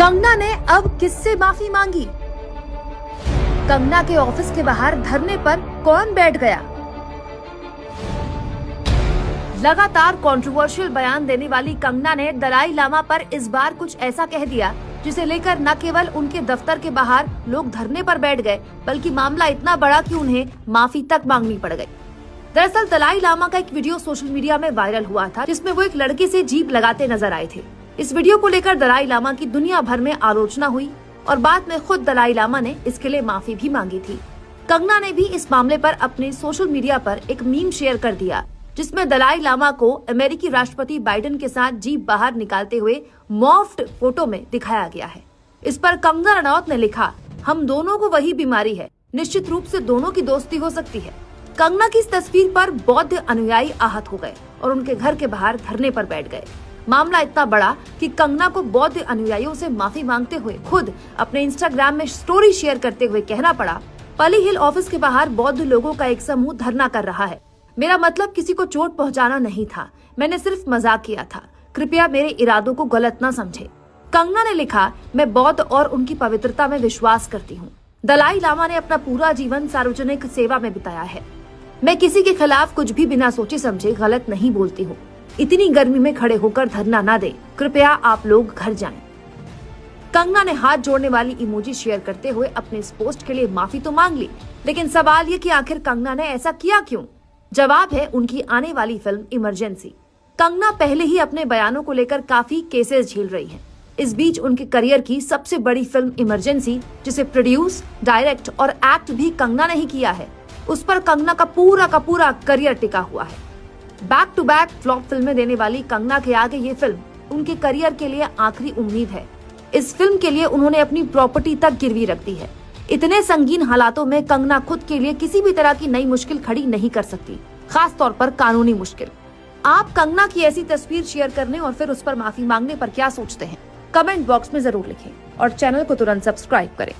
कंगना ने अब किससे माफी मांगी? कंगना के ऑफिस के बाहर धरने पर कौन बैठ गया? लगातार कंट्रोवर्शियल बयान देने वाली कंगना ने दलाई लामा पर इस बार कुछ ऐसा कह दिया जिसे लेकर न केवल उनके दफ्तर के बाहर लोग धरने पर बैठ गए, बल्कि मामला इतना बड़ा कि उन्हें माफी तक मांगनी पड़ गई। दरअसल दलाई लामा का एक वीडियो सोशल मीडिया में वायरल हुआ था, जिसमें वो एक लड़के से जीभ लगाते नजर आए थे। इस वीडियो को लेकर दलाई लामा की दुनिया भर में आलोचना हुई और बाद में खुद दलाई लामा ने इसके लिए माफी भी मांगी थी। कंगना ने भी इस मामले पर अपने सोशल मीडिया पर एक मीम शेयर कर दिया, जिसमें दलाई लामा को अमेरिकी राष्ट्रपति बाइडेन के साथ जीभ बाहर निकालते हुए मॉर्फ्ड फोटो में दिखाया गया है। इस पर कंगना रनौत ने लिखा, हम दोनों को वही बीमारी है, निश्चित रूप से दोनों की दोस्ती हो सकती है। कंगना की इस तस्वीर पर बौद्ध अनुयायी आहत हो गए और उनके घर के बाहर धरने पर बैठ गए। मामला इतना बड़ा कि कंगना को बौद्ध अनुयायियों से माफी मांगते हुए खुद अपने इंस्टाग्राम में स्टोरी शेयर करते हुए कहना पड़ा, पली हिल ऑफिस के बाहर बौद्ध लोगों का एक समूह धरना कर रहा है। मेरा मतलब किसी को चोट पहुंचाना नहीं था, मैंने सिर्फ मजाक किया था, कृपया मेरे इरादों को गलत न समझे। कंगना ने लिखा, मैं बौद्ध और उनकी पवित्रता में विश्वास करती हूँ। दलाई लामा ने अपना पूरा जीवन सार्वजनिक सेवा में बिताया है। मैं किसी के खिलाफ कुछ भी बिना सोचे समझे गलत नहीं बोलती हूँ। इतनी गर्मी में खड़े होकर धरना ना दे, कृपया आप लोग घर जाएं। कंगना ने हाथ जोड़ने वाली इमोजी शेयर करते हुए अपने इस पोस्ट के लिए माफी तो मांग ली, लेकिन सवाल ये कि आखिर कंगना ने ऐसा किया क्यों? जवाब है उनकी आने वाली फिल्म इमरजेंसी। कंगना पहले ही अपने बयानों को लेकर काफी केसेस झेल रही हैं। इस बीच उनके करियर की सबसे बड़ी फिल्म इमरजेंसी, जिसे प्रोड्यूस, डायरेक्ट और एक्ट भी कंगना ने ही किया है, उस पर कंगना का पूरा करियर टिका हुआ है। बैक टू बैक फ्लॉप फिल्में देने वाली कंगना के आगे ये फिल्म उनके करियर के लिए आखिरी उम्मीद है। इस फिल्म के लिए उन्होंने अपनी प्रॉपर्टी तक गिरवी रख दी है। इतने संगीन हालातों में कंगना खुद के लिए किसी भी तरह की नई मुश्किल खड़ी नहीं कर सकती, खास तौर पर कानूनी मुश्किल। आप कंगना की ऐसी तस्वीर शेयर करने और फिर उस पर माफी मांगने पर क्या सोचते हैं? कमेंट बॉक्स में जरूर लिखें और चैनल को तुरंत सब्सक्राइब करें।